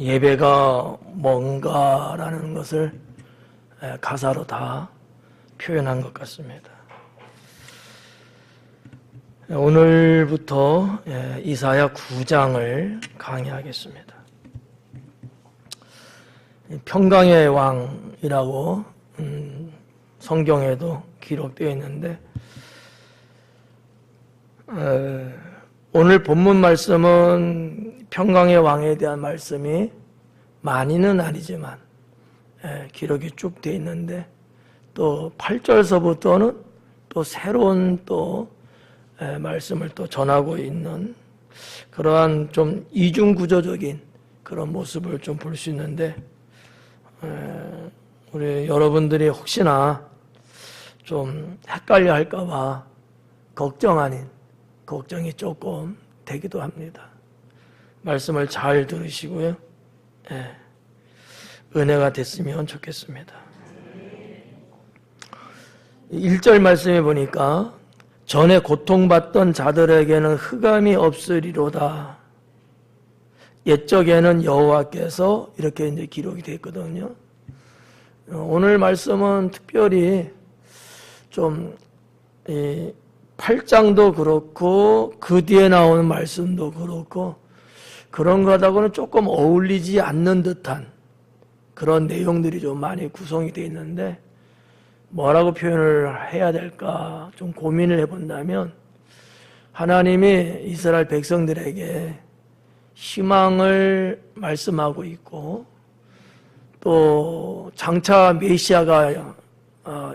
예배가 뭔가라는 것을 가사로 다 표현한 것 같습니다. 오늘부터 이사야 9장을 강의하겠습니다. 평강의 왕이라고 성경에도 기록되어 있는데, 오늘 본문 말씀은 평강의 왕에 대한 말씀이 많이는 아니지만 기록이 쭉 되어 있는데, 또 8절서부터는 또 새로운 또 말씀을 또 전하고 있는 그러한 좀 이중구조적인 그런 모습을 좀 볼 수 있는데, 우리 여러분들이 혹시나 좀 헷갈려 할까봐 걱정 아닌 걱정이 조금 되기도 합니다. 말씀을 잘 들으시고요. 은혜가 됐으면 좋겠습니다. 1절 말씀에 보니까 전에 고통받던 자들에게는 흑암이 없으리로다. 옛적에는 여호와께서 이렇게 이제 기록이 되어 있거든요. 오늘 말씀은 특별히 좀 8장도 그렇고 그 뒤에 나오는 말씀도 그렇고 그런 것하고는 조금 어울리지 않는 듯한 그런 내용들이 좀 많이 구성이 되어 있는데, 뭐라고 표현을 해야 될까 좀 고민을 해본다면, 하나님이 이스라엘 백성들에게 희망을 말씀하고 있고, 또 장차 메시아가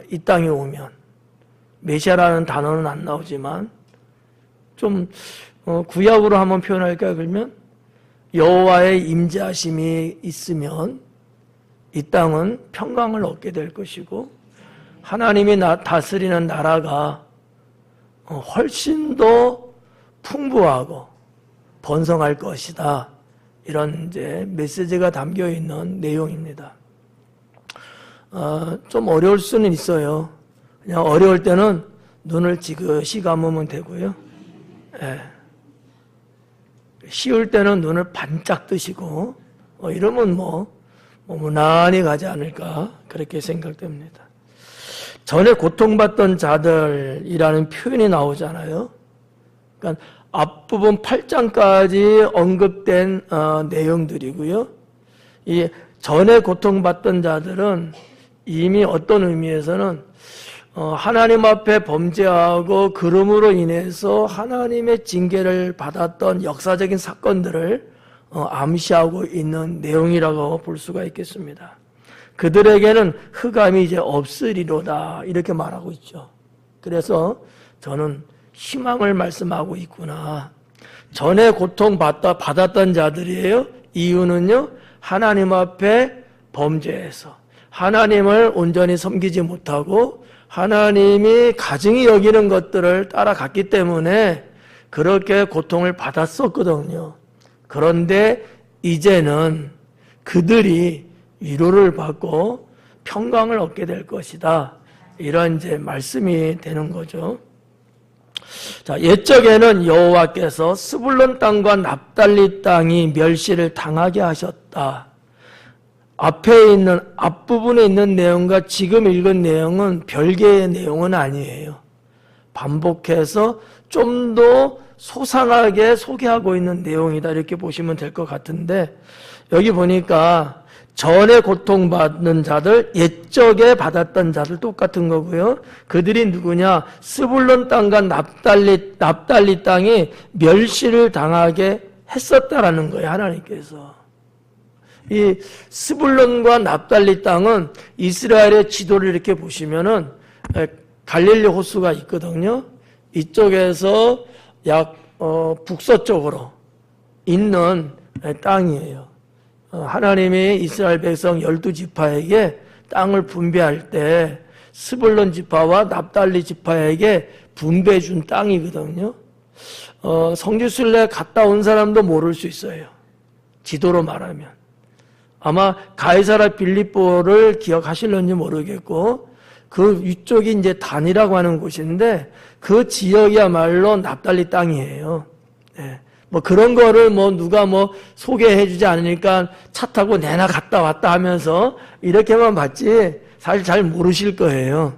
이 땅에 오면, 메시아라는 단어는 안 나오지만 좀 구약으로 한번 표현할까요? 그러면 여호와의 임재하심이 있으면 이 땅은 평강을 얻게 될 것이고, 하나님이 다스리는 나라가 훨씬 더 풍부하고 번성할 것이다. 이런 이제 메시지가 담겨 있는 내용입니다. 좀 어려울 수는 있어요. 그냥 어려울 때는 눈을 지그시 감으면 되고요. 쉬울 때는 눈을 반짝 뜨시고 이러면 무난히 가지 않을까 그렇게 생각됩니다. 전에 고통받던 자들이라는 표현이 나오잖아요. 그러니까 앞부분 8장까지 언급된 내용들이고요. 이 전에 고통받던 자들은 이미 어떤 의미에서는 하나님 앞에 범죄하고 그름으로 인해서 하나님의 징계를 받았던 역사적인 사건들을 암시하고 있는 내용이라고 볼 수가 있겠습니다. 그들에게는 흑암이 이제 없으리로다 이렇게 말하고 있죠. 그래서 저는 희망을 말씀하고 있구나. 전에 고통받았던 자들이에요. 이유는요, 하나님 앞에 범죄해서 하나님을 온전히 섬기지 못하고 하나님이 가증히 여기는 것들을 따라갔기 때문에 그렇게 고통을 받았었거든요. 그런데 이제는 그들이 위로를 받고 평강을 얻게 될 것이다. 이런 이제 말씀이 되는 거죠. 자, 옛적에는 여호와께서 스불론 땅과 납달리 땅이 멸시를 당하게 하셨다. 앞에 있는 앞부분에 있는 내용과 지금 읽은 내용은 별개의 내용은 아니에요. 반복해서 좀 더 소상하게 소개하고 있는 내용이다 이렇게 보시면 될 것 같은데, 여기 보니까 전에 고통받는 자들, 옛적에 받았던 자들 똑같은 거고요. 그들이 누구냐? 스불론 땅과 납달리 땅이 멸시를 당하게 했었다라는 거예요, 하나님께서. 이 스불론과 납달리 땅은 이스라엘의 지도를 이렇게 보시면은 갈릴리 호수가 있거든요. 이쪽에서 약 북서쪽으로 있는 땅이에요. 하나님이 이스라엘 백성 12지파에게 땅을 분배할 때 스불론 지파와 납달리 지파에게 분배해 준 땅이거든요. 성지순례 갔다 온 사람도 모를 수 있어요. 지도로 말하면. 아마 가이사라 빌립보를 기억하실런지 모르겠고, 그 위쪽이 이제 단이라고 하는 곳인데 그 지역이야말로 납달리 땅이에요. 뭐 그런 거를 뭐 누가 뭐 소개해 주지 않으니까 차 타고 내나 갔다 왔다 하면서 이렇게만 봤지 사실 잘 모르실 거예요.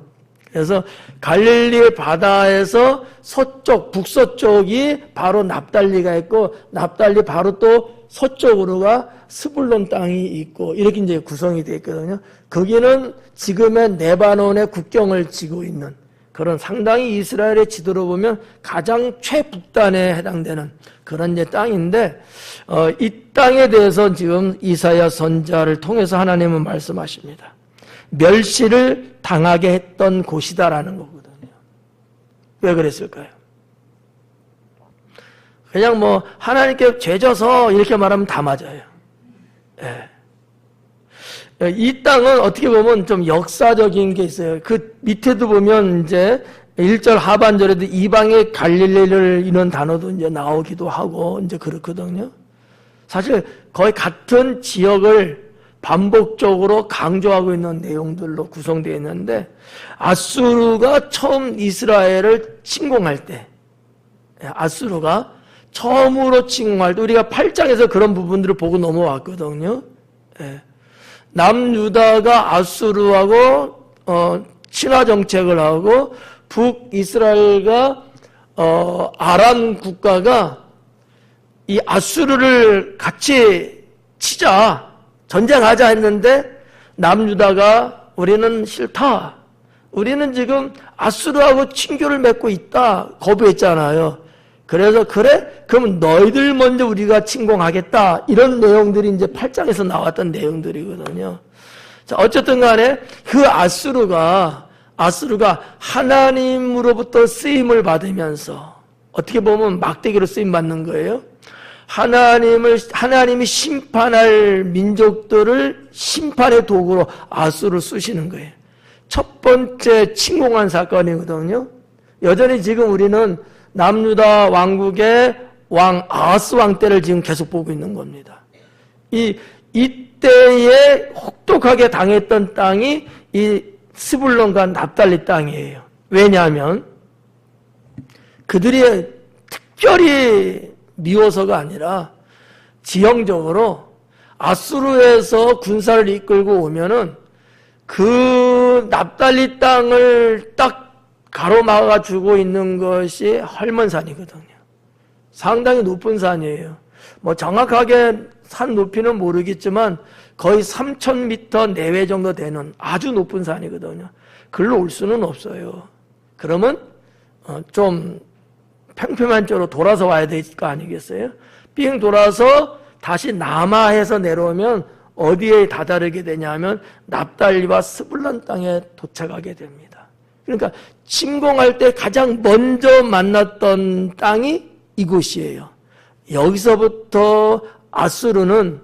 그래서 갈릴리 바다에서 서쪽, 북서쪽이 바로 납달리가 있고 납달리 바로 또 서쪽으로가 스불론 땅이 있고 이렇게 이제 구성이 되어 있거든요. 거기는 지금의 레바논의 국경을 지고 있는 그런 상당히 이스라엘의 지도로 보면 가장 최북단에 해당되는 그런 이제 땅인데 이 땅에 대해서 지금 이사야 선지자를 통해서 하나님은 말씀하십니다. 멸시를 당하게 했던 곳이다라는 거거든요. 왜 그랬을까요? 그냥 뭐 하나님께 죄져서 이렇게 말하면 다 맞아요. 예. 이 땅은 어떻게 보면 좀 역사적인 게 있어요. 그 밑에도 보면 이제 1절 하반절에도 이방의 갈릴리를 이런 단어도 이제 나오기도 하고 이제 그렇거든요. 사실 거의 같은 지역을 반복적으로 강조하고 있는 내용들로 구성되어 있는데 아수르가 처음 이스라엘을 침공할 때 아수르가 처음으로 침공할 때 우리가 8장에서 그런 부분들을 보고 넘어왔거든요. 남유다가 아수르하고 친화 정책을 하고 북이스라엘과 아람 국가가 이 아수르를 같이 치자 전쟁하자 했는데 남유다가 우리는 싫다. 우리는 지금 아수르하고 친교를 맺고 있다. 거부했잖아요. 그래서 그래? 그럼 너희들 먼저 우리가 침공하겠다. 이런 내용들이 이제 8장에서 나왔던 내용들이거든요. 자, 어쨌든 간에 그 아수르가 하나님으로부터 쓰임을 받으면서 어떻게 보면 막대기로 쓰임 받는 거예요. 하나님이 심판할 민족들을 심판의 도구로 아수르를 쓰시는 거예요. 첫 번째 침공한 사건이거든요. 여전히 지금 우리는 남유다 왕국의 왕 아하스 왕 때를 지금 계속 보고 있는 겁니다. 이때에 혹독하게 당했던 땅이 이 스불론과 납달리 땅이에요. 왜냐하면 그들이 특별히 미워서가 아니라 지형적으로 아수르에서 군사를 이끌고 오면은 그 납달리 땅을 딱 가로막아 주고 있는 것이 헐몬산이거든요. 상당히 높은 산이에요. 뭐 정확하게 산 높이는 모르겠지만 거의 3,000m 내외 정도 되는 아주 높은 산이거든요. 글로 올 수는 없어요. 그러면 좀 평평한 쪽으로 돌아서 와야 될 거 아니겠어요? 삥 돌아서 다시 남하해서 내려오면 어디에 다다르게 되냐면 납달리와 스불론 땅에 도착하게 됩니다. 그러니까 침공할 때 가장 먼저 만났던 땅이 이곳이에요. 여기서부터 아수르는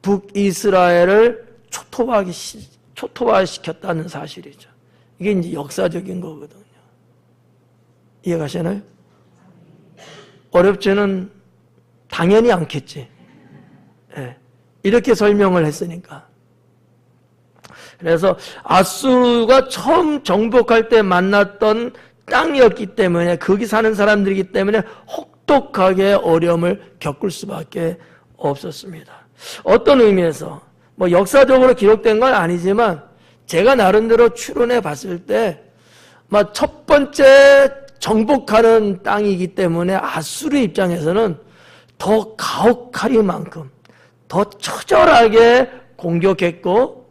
북이스라엘을 초토화시켰다는 사실이죠. 이게 이제 역사적인 거거든요. 이해가시나요? 어렵지는 당연히 않겠지. 이렇게 설명을 했으니까. 그래서 아수르가 처음 정복할 때 만났던 땅이었기 때문에 거기 사는 사람들이기 때문에 혹독하게 어려움을 겪을 수밖에 없었습니다. 어떤 의미에서 뭐 역사적으로 기록된 건 아니지만 제가 나름대로 추론해 봤을 때 첫 번째 정복하는 땅이기 때문에 아수르 입장에서는 더 가혹하리만큼 더 처절하게 공격했고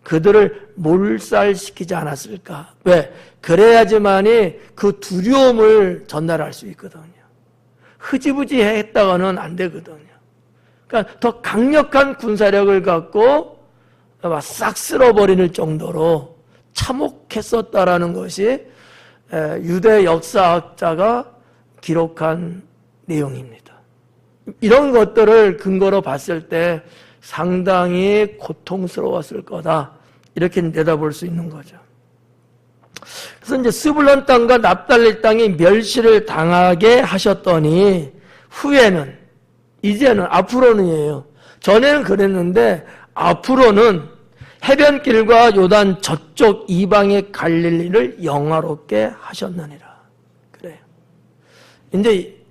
그들을 몰살시키지 않았을까? 왜? 그래야지만이 그 두려움을 전달할 수 있거든요. 흐지부지 했다가는 안 되거든요. 그러니까 더 강력한 군사력을 갖고 싹 쓸어버릴 정도로 참혹했었다라는 것이 유대 역사학자가 기록한 내용입니다. 이런 것들을 근거로 봤을 때 상당히 고통스러웠을 거다. 이렇게 내다볼 수 있는 거죠. 그래서 이제 스불론 땅과 납달리 땅이 멸시를 당하게 하셨더니 후에는 이제는 앞으로는이에요. 전에는 그랬는데 앞으로는 해변길과 요단 저쪽 이방의 갈릴리를 영화롭게 하셨느니라. 그래요. 이제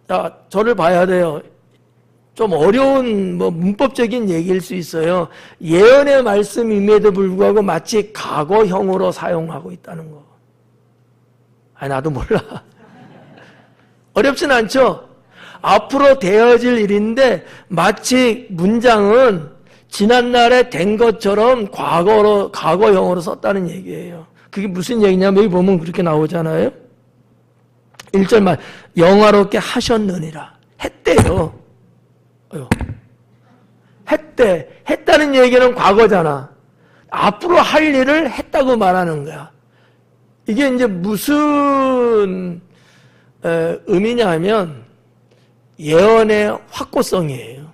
자, 저를 봐야 돼요. 좀 어려운 문법적인 얘기일 수 있어요. 예언의 말씀임에도 불구하고 마치 과거형으로 사용하고 있다는 거. 아니, 나도 몰라. 어렵진 않죠? 앞으로 되어질 일인데 마치 문장은 지난날에 된 것처럼 과거형으로 썼다는 얘기예요. 그게 무슨 얘기냐면 여기 보면 그렇게 나오잖아요. 1절만 영화롭게 하셨느니라. 했대요. 했다는 얘기는 과거잖아. 앞으로 할 일을 했다고 말하는 거야. 이게 이제 무슨 의미냐면 예언의 확고성이에요.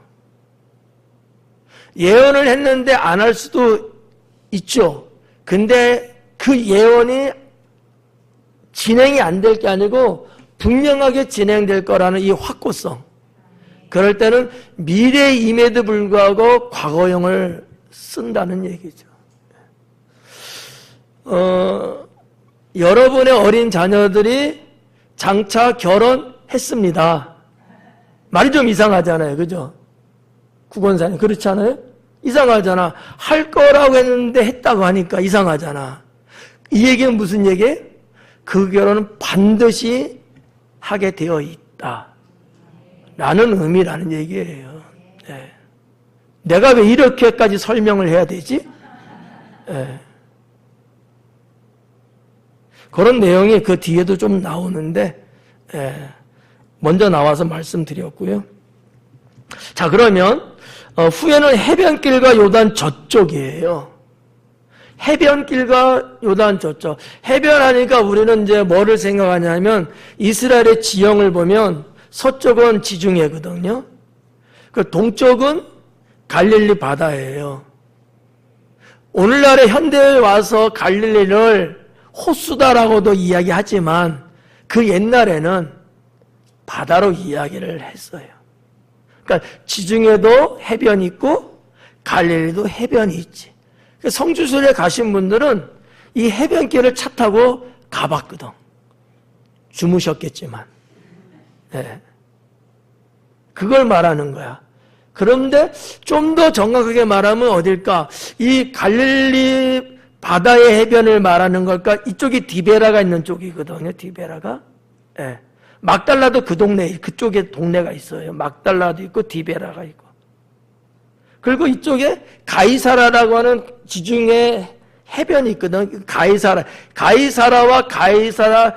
예언을 했는데 안 할 수도 있죠. 근데 그 예언이 진행이 안 될 게 아니고 분명하게 진행될 거라는 이 확고성. 그럴 때는 미래임에도 불구하고 과거형을 쓴다는 얘기죠. 여러분의 어린 자녀들이 장차 결혼했습니다. 말이 좀 이상하잖아요. 그죠? 국원사님 그렇지 않아요? 이상하잖아. 할 거라고 했는데 했다고 하니까 이상하잖아. 이 얘기는 무슨 얘기예요? 그 결혼은 반드시 하게 되어 있다 라는 의미라는 얘기예요. 네. 내가 왜 이렇게까지 설명을 해야 되지? 네. 그런 내용이 그 뒤에도 좀 나오는데 먼저 나와서 말씀드렸고요. 자, 그러면 후에는 해변길과 요단 저쪽이에요. 해변길과 요단 저쪽. 해변하니까 우리는 이제 뭐를 생각하냐면 이스라엘의 지형을 보면 서쪽은 지중해거든요. 그 동쪽은 갈릴리 바다예요. 오늘날의 현대에 와서 갈릴리를 호수다라고도 이야기하지만 그 옛날에는 바다로 이야기를 했어요. 그러니까 지중해도 해변이 있고 갈릴리도 해변이 있지. 성지순례 가신 분들은 이 해변길을 차 타고 가봤거든. 주무셨겠지만. 네. 그걸 말하는 거야. 그런데 좀 더 정확하게 말하면 어딜까? 이 갈릴리 바다의 해변을 말하는 걸까? 이쪽이 디베라가 있는 쪽이거든요. 디베라가. 네. 막달라도 그 동네, 그쪽에 동네가 있어요. 막달라도 있고 디베라가 있고. 그리고 이쪽에 가이사라라고 하는 지중해 해변이 있거든. 가이사라와 가이사라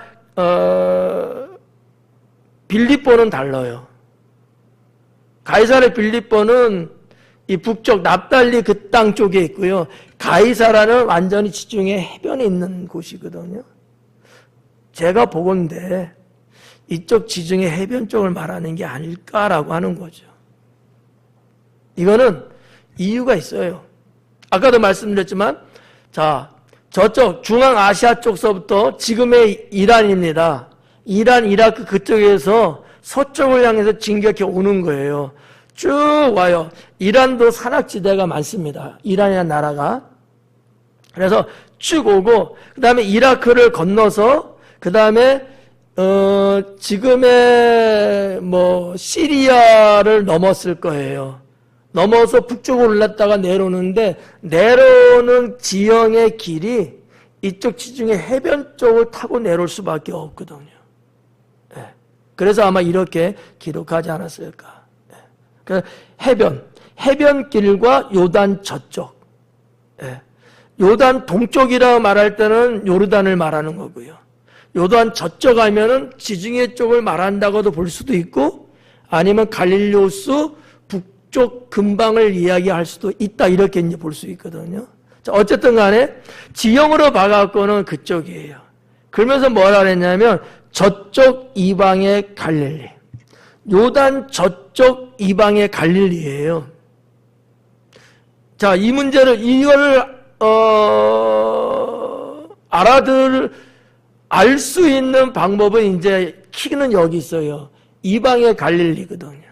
빌립보는 달라요. 가이사라 빌립보는 이 북쪽 납달리 그 땅 쪽에 있고요. 가이사라는 완전히 지중해 해변에 있는 곳이거든요. 제가 보건대 이쪽 지중해 해변 쪽을 말하는 게 아닐까라고 하는 거죠. 이거는 이유가 있어요. 아까도 말씀드렸지만, 자, 저쪽 중앙아시아 쪽서부터 지금의 이란입니다. 이란, 이라크 그쪽에서 서쪽을 향해서 진격해 오는 거예요. 쭉 와요. 이란도 산악지대가 많습니다. 이란이라는 나라가. 그래서 쭉 오고, 그 다음에 이라크를 건너서, 그 다음에 지금의 시리아를 넘었을 거예요. 넘어서 북쪽으로 올랐다가 내려오는데 내려오는 지형의 길이 이쪽 지중해 해변 쪽을 타고 내려올 수밖에 없거든요. 네. 그래서 아마 이렇게 기록하지 않았을까. 네. 그 해변길과 요단 저쪽. 네. 요단 동쪽이라고 말할 때는 요르단을 말하는 거고요. 요단 저쪽 하면은 지중해 쪽을 말한다고도 볼 수도 있고 아니면 갈릴리 호수 북쪽 근방을 이야기할 수도 있다 이렇게 이제 볼 수 있거든요. 자, 어쨌든 간에 지형으로 봐갖고는 그쪽이에요. 그러면서 뭐라 그랬냐면 저쪽 이방의 갈릴리, 요단 저쪽 이방의 갈릴리예요. 자, 이 문제를 이거를 알 수 있는 방법은 이제 키는 여기 있어요. 이방의 갈릴리거든요.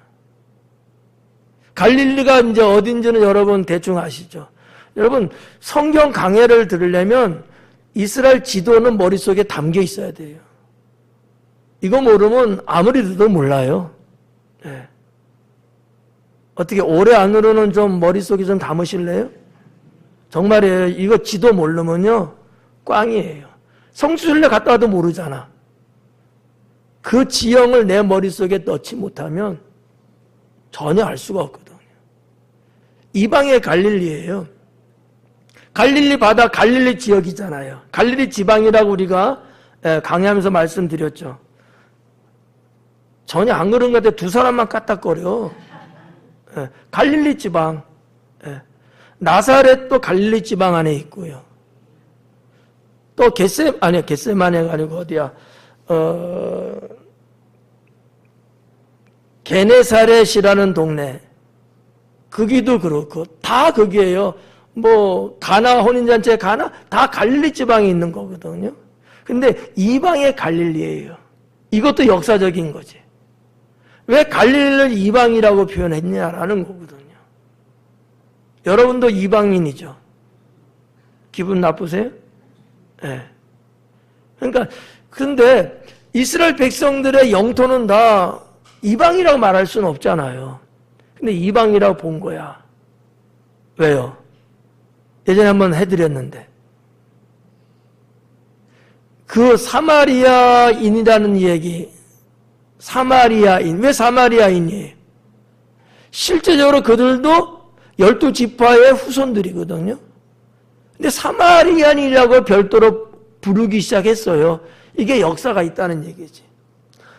갈릴리가 이제 어딘지는 여러분 대충 아시죠? 여러분 성경 강해를 들으려면 이스라엘 지도는 머릿속에 담겨 있어야 돼요. 이거 모르면 아무리 들어도 몰라요. 예. 어떻게 올해 안으로는 좀 머릿속에 좀 담으실래요? 정말이에요. 이거 지도 모르면요 꽝이에요. 성수순례 갔다 와도 모르잖아. 그 지형을 내 머릿속에 넣지 못하면 전혀 알 수가 없거든요. 이방의 갈릴리예요. 갈릴리 바다, 갈릴리 지역이잖아요. 갈릴리 지방이라고 우리가 강의하면서 말씀드렸죠. 전혀 안 그런 것 같아. 두 사람만 까딱거려. 갈릴리 지방. 나사렛도 갈릴리 지방 안에 있고요. 또 겟세마네가 아니고 어디야? 게네사렛이라는 동네. 거기도 그렇고 다 거기에요. 뭐 가나 혼인잔치 가나 다 갈릴리 지방에 있는 거거든요. 근데 이방의 갈릴리예요. 이것도 역사적인 거지. 왜 갈릴리를 이방이라고 표현했냐라는 거거든요. 여러분도 이방인이죠. 기분 나쁘세요? 네. 그러니까 근데 이스라엘 백성들의 영토는 다 이방이라고 말할 수는 없잖아요. 근데 이방이라고 본 거야. 왜요? 예전에 한번 해드렸는데 그 사마리아인이라는 얘기, 사마리아인, 왜 사마리아인이에요? 실제적으로 그들도 12지파의 후손들이거든요. 근데 사마리아인이라고 별도로 부르기 시작했어요. 이게 역사가 있다는 얘기지.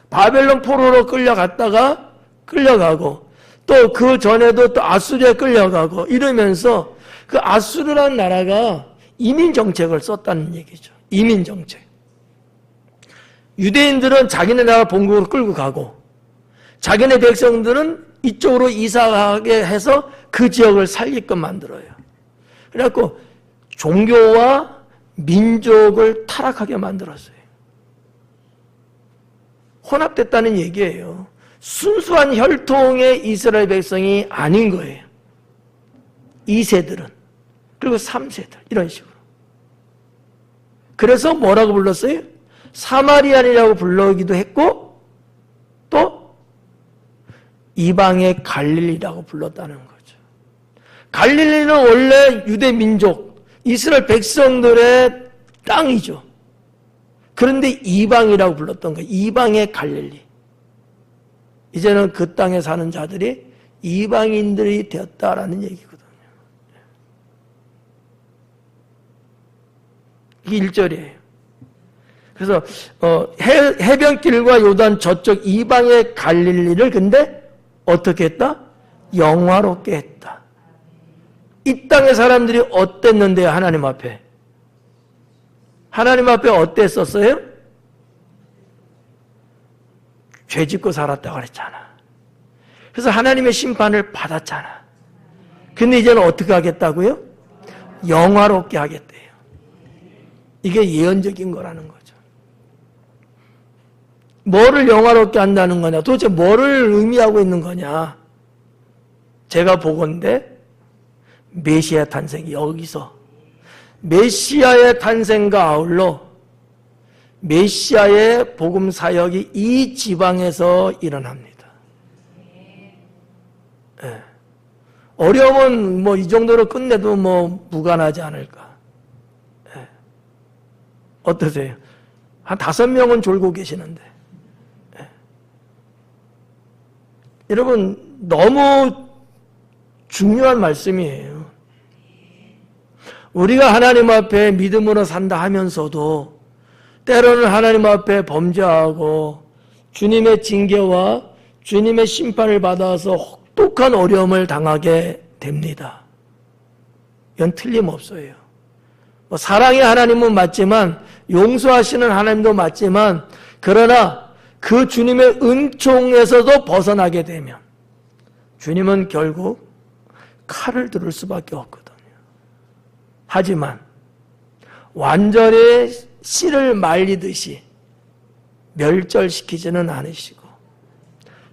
바벨론 포로로 끌려가고 또 그 전에도 또 아수리에 끌려가고 이러면서 그 아수르라는 나라가 이민 정책을 썼다는 얘기죠. 이민 정책. 유대인들은 자기네 나라 본국으로 끌고 가고 자기네 백성들은 이쪽으로 이사가게 해서 그 지역을 살게끔 만들어요. 그래갖고 종교와 민족을 타락하게 만들었어요. 혼합됐다는 얘기예요. 순수한 혈통의 이스라엘 백성이 아닌 거예요. 2세들은. 그리고 3세들. 이런 식으로. 그래서 뭐라고 불렀어요? 사마리안이라고 불러기도 했고 또 이방의 갈릴리라고 불렀다는 거죠. 갈릴리는 원래 유대 민족, 이스라엘 백성들의 땅이죠. 그런데 이방이라고 불렀던 거예요. 이방의 갈릴리. 이제는 그 땅에 사는 자들이 이방인들이 되었다라는 얘기거든요. 이게 1절이에요. 그래서 해변길과 요단 저쪽 이방의 갈릴리를 근데 어떻게 했다? 영화롭게 했다. 이 땅의 사람들이 어땠는데요? 하나님 앞에. 하나님 앞에 어땠었어요? 죄 짓고 살았다고 그랬잖아. 그래서 하나님의 심판을 받았잖아. 근데 이제는 어떻게 하겠다고요? 영화롭게 하겠대요. 이게 예언적인 거라는 거죠. 뭐를 영화롭게 한다는 거냐? 도대체 뭐를 의미하고 있는 거냐? 제가 보건대 메시아 탄생이 여기서 메시아의 탄생과 아울러 메시아의 복음 사역이 이 지방에서 일어납니다. 네. 어려움은 뭐 이 정도로 끝내도 뭐 무관하지 않을까. 네. 어떠세요? 한 5명은 졸고 계시는데. 네. 여러분 너무 중요한 말씀이에요. 우리가 하나님 앞에 믿음으로 산다 하면서도 때로는 하나님 앞에 범죄하고 주님의 징계와 주님의 심판을 받아서 혹독한 어려움을 당하게 됩니다. 이건 틀림없어요. 사랑의 하나님은 맞지만 용서하시는 하나님도 맞지만 그러나 그 주님의 은총에서도 벗어나게 되면 주님은 결국 칼을 들을 수밖에 없거든요. 하지만 완전히 씨를 말리듯이 멸절시키지는 않으시고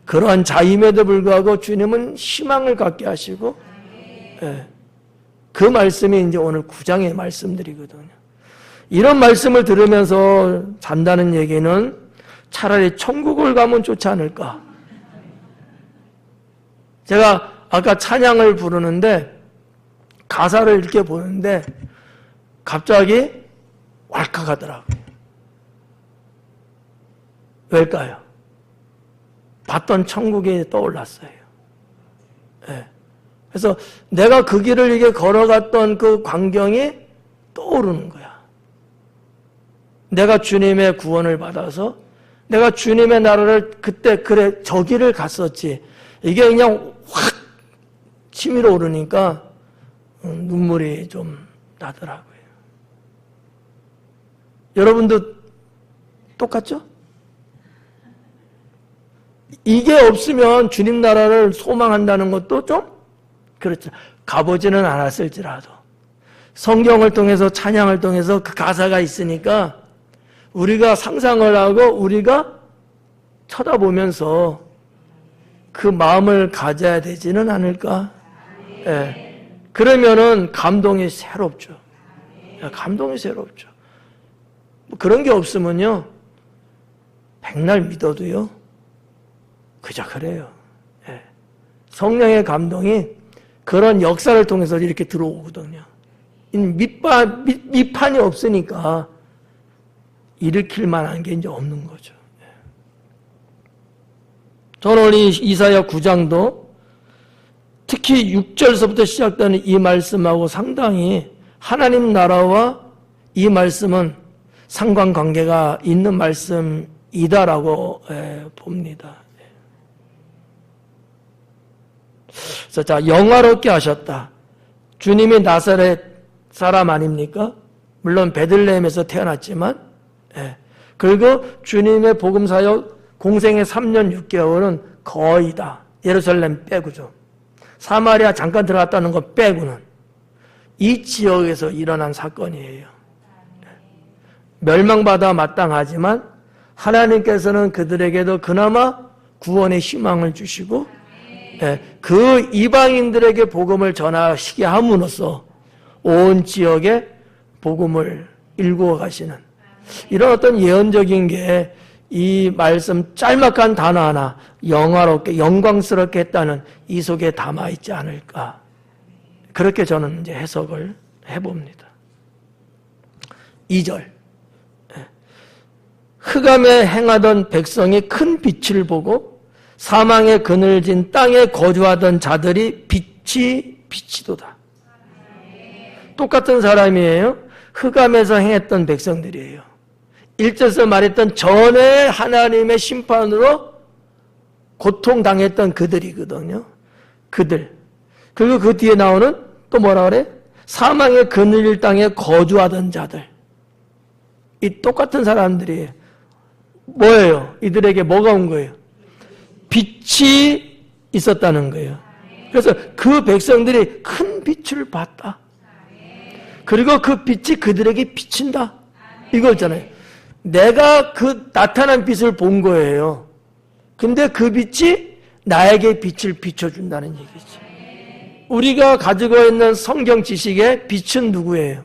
그러한 자임에도 불구하고 주님은 희망을 갖게 하시고 그 말씀이 이제 오늘 9장의 말씀들이거든요. 이런 말씀을 들으면서 잔다는 얘기는 차라리 천국을 가면 좋지 않을까? 제가 아까 찬양을 부르는데 가사를 이렇게 보는데 갑자기 왈칵하더라고요. 왜일까요? 봤던 천국이 떠올랐어요. 네. 그래서 내가 그 길을 이게 걸어갔던 그 광경이 떠오르는 거야. 내가 주님의 구원을 받아서 내가 주님의 나라를 그때 그래 저 길을 갔었지. 이게 그냥 확 치밀어 오르니까 눈물이 좀 나더라고요. 여러분도 똑같죠? 이게 없으면 주님 나라를 소망한다는 것도 좀 그렇죠. 가보지는 않았을지라도 성경을 통해서 찬양을 통해서 그 가사가 있으니까 우리가 상상을 하고 우리가 쳐다보면서 그 마음을 가져야 되지는 않을까? 예. 그러면은 감동이 새롭죠. 감동이 새롭죠. 뭐 그런 게 없으면요, 백날 믿어도요, 그저 그래요. 예. 성령의 감동이 그런 역사를 통해서 이렇게 들어오거든요. 밑판이 없으니까 일으킬 만한 게 이제 없는 거죠. 예. 저는 오늘 이사야 9장도 특히 6절서부터 시작되는 이 말씀하고 상당히 하나님 나라와 이 말씀은 상관관계가 있는 말씀이다라고 봅니다. 그래서 자, 영화롭게 하셨다. 주님이 나사렛 사람 아닙니까? 물론 베들레헴에서 태어났지만, 그리고 주님의 복음 사역 공생의 3년 6개월은 거의 다 예루살렘 빼고죠. 사마리아 잠깐 들어갔다는 거 빼고는 이 지역에서 일어난 사건이에요. 멸망받아 마땅하지만 하나님께서는 그들에게도 그나마 구원의 희망을 주시고 그 이방인들에게 복음을 전하시게 함으로써 온 지역에 복음을 일구어 가시는 이런 어떤 예언적인 게 이 말씀 짤막한 단어 하나 영화롭게 영광스럽게 했다는 이 속에 담아있지 않을까, 그렇게 저는 이제 해석을 해봅니다. 2절 흑암에 행하던 백성이 큰 빛을 보고 사망의 그늘진 땅에 거주하던 자들이 빛이 비치도다. 똑같은 사람이에요. 흑암에서 행했던 백성들이에요. 1절에서 말했던 전에 하나님의 심판으로 고통당했던 그들이거든요. 그들. 그리고 그 뒤에 나오는 또 뭐라 그래? 사망의 그늘진 땅에 거주하던 자들. 이 똑같은 사람들이 뭐예요? 이들에게 뭐가 온 거예요? 빛이 있었다는 거예요. 그래서 그 백성들이 큰 빛을 봤다. 그리고 그 빛이 그들에게 비친다. 이거잖아요. 내가 그 나타난 빛을 본 거예요. 근데 그 빛이 나에게 빛을 비춰준다는 얘기지. 우리가 가지고 있는 성경 지식의 빛은 누구예요?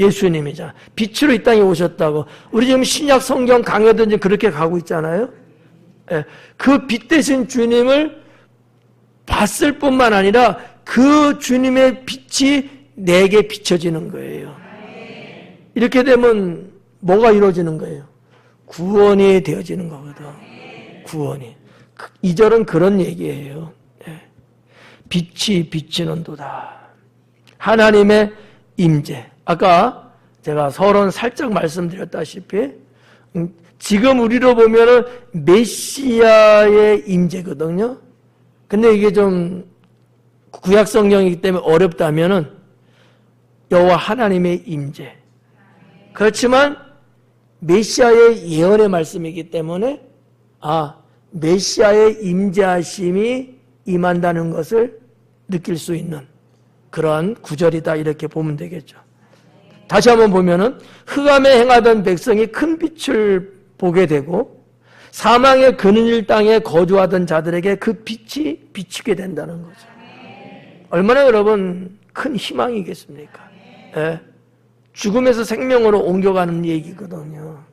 예수님이잖아. 빛으로 이 땅에 오셨다고. 우리 지금 신약 성경 강해도 이제 그렇게 가고 있잖아요. 그 빛 대신 주님을 봤을 뿐만 아니라 그 주님의 빛이 내게 비춰지는 거예요. 이렇게 되면 뭐가 이루어지는 거예요? 구원이 되어지는 거거든. 구원이. 2절은 그런 얘기예요. 빛이 비치는도다. 하나님의 임재. 아까 제가 서론 살짝 말씀드렸다시피 지금 우리로 보면은 메시아의 임재거든요. 근데 이게 좀 구약 성경이기 때문에 어렵다면은 여호와 하나님의 임재. 그렇지만 메시아의 예언의 말씀이기 때문에 메시아의 임재하심이 임한다는 것을 느낄 수 있는 그런 구절이다, 이렇게 보면 되겠죠. 다시 한번 보면은 흑암에 행하던 백성이 큰 빛을 보게 되고 사망의 그늘 땅에 거주하던 자들에게 그 빛이 비치게 된다는 거죠. 얼마나 여러분 큰 희망이겠습니까? 죽음에서 생명으로 옮겨가는 얘기거든요.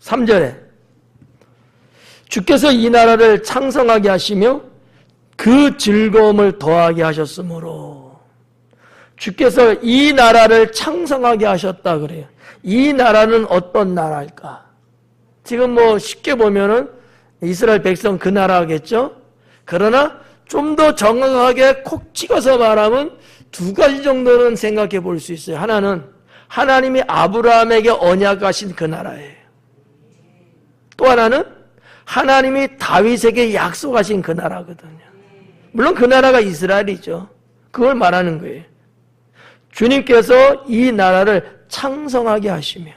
3절에 주께서 이 나라를 창성하게 하시며 그 즐거움을 더하게 하셨으므로. 주께서 이 나라를 창성하게 하셨다 그래요. 이 나라는 어떤 나라일까? 지금 뭐 쉽게 보면은 이스라엘 백성 그 나라겠죠? 그러나 좀 더 정확하게 콕 찍어서 말하면 두 가지 정도는 생각해 볼 수 있어요. 하나는 하나님이 아브라함에게 언약하신 그 나라예요. 또 하나는 하나님이 다윗에게 약속하신 그 나라거든요. 물론 그 나라가 이스라엘이죠. 그걸 말하는 거예요. 주님께서 이 나라를 창성하게 하시며.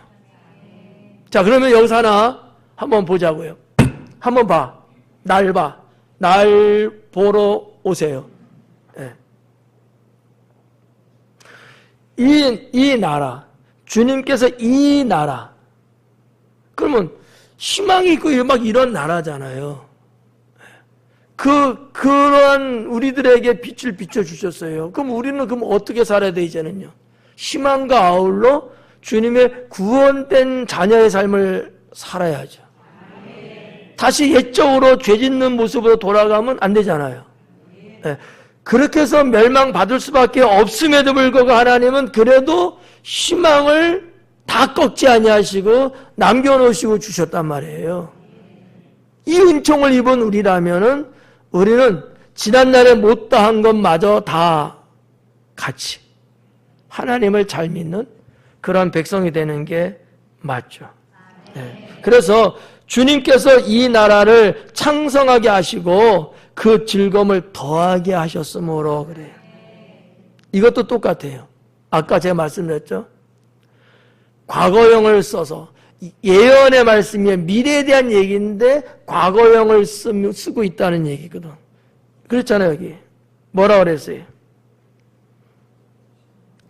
자, 그러면 여기서 하나 한번 보자고요. 한번 봐. 날 봐. 날 보러 오세요. 네. 이 나라, 주님께서 이 나라, 그러면 희망이 있고 막 이런 나라잖아요. 그러한 우리들에게 빛을 비춰주셨어요. 그럼 우리는 어떻게 살아야 돼, 이제는요? 희망과 아울러 주님의 구원된 자녀의 삶을 살아야죠. 다시 옛적으로 죄 짓는 모습으로 돌아가면 안 되잖아요. 네. 그렇게 해서 멸망받을 수밖에 없음에도 불구하고 하나님은 그래도 희망을 다 꺾지 아니하시고 남겨놓으시고 주셨단 말이에요. 이 은총을 입은 우리라면은 우리는 지난날에 못다한 것마저 다 같이 하나님을 잘 믿는 그런 백성이 되는 게 맞죠. 네. 그래서 주님께서 이 나라를 창성하게 하시고 그 즐거움을 더하게 하셨으므로 그래요. 이것도 똑같아요. 아까 제가 말씀드렸죠. 과거형을 써서 예언의 말씀이 미래에 대한 얘기인데 과거형을 쓰고 있다는 얘기거든. 그렇잖아요. 여기 뭐라 그랬어요?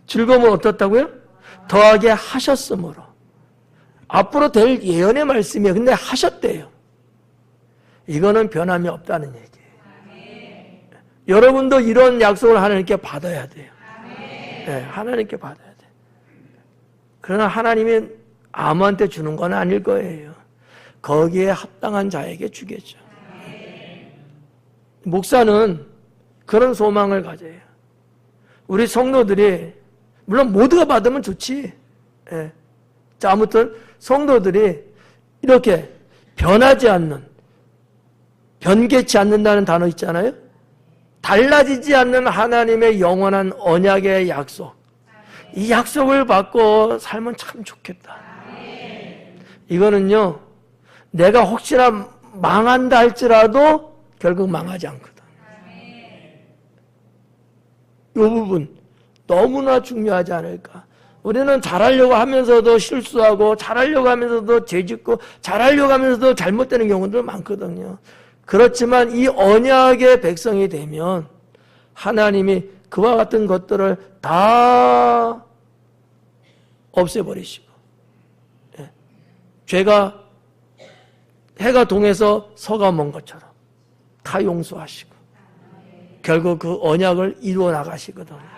즐거움을 어떻다고요? 더하게 하셨으므로. 앞으로 될 예언의 말씀이에요. 근데 하셨대요. 이거는 변함이 없다는 얘기예요. 여러분도 이런 약속을 하나님께 받아야 돼요. 네, 하나님께 받아야 돼요. 그러나 하나님이 아무한테 주는 건 아닐 거예요. 거기에 합당한 자에게 주겠죠. 목사는 그런 소망을 가져요. 우리 성도들이 물론 모두가 받으면 좋지. 예. 자, 아무튼 성도들이 이렇게 변하지 않는, 변개치 않는다는 단어 있잖아요. 달라지지 않는 하나님의 영원한 언약의 약속. 이 약속을 받고 살면 참 좋겠다. 이거는요, 내가 혹시나 망한다 할지라도 결국 망하지 않거든. 이 부분 너무나 중요하지 않을까. 우리는 잘하려고 하면서도 실수하고 잘하려고 하면서도 죄짓고 잘하려고 하면서도 잘못되는 경우도 많거든요. 그렇지만 이 언약의 백성이 되면 하나님이 그와 같은 것들을 다 없애버리시고, 예. 죄가 해가 동해서 서가 먼 것처럼 다 용서하시고 결국 그 언약을 이루어 나가시거든요.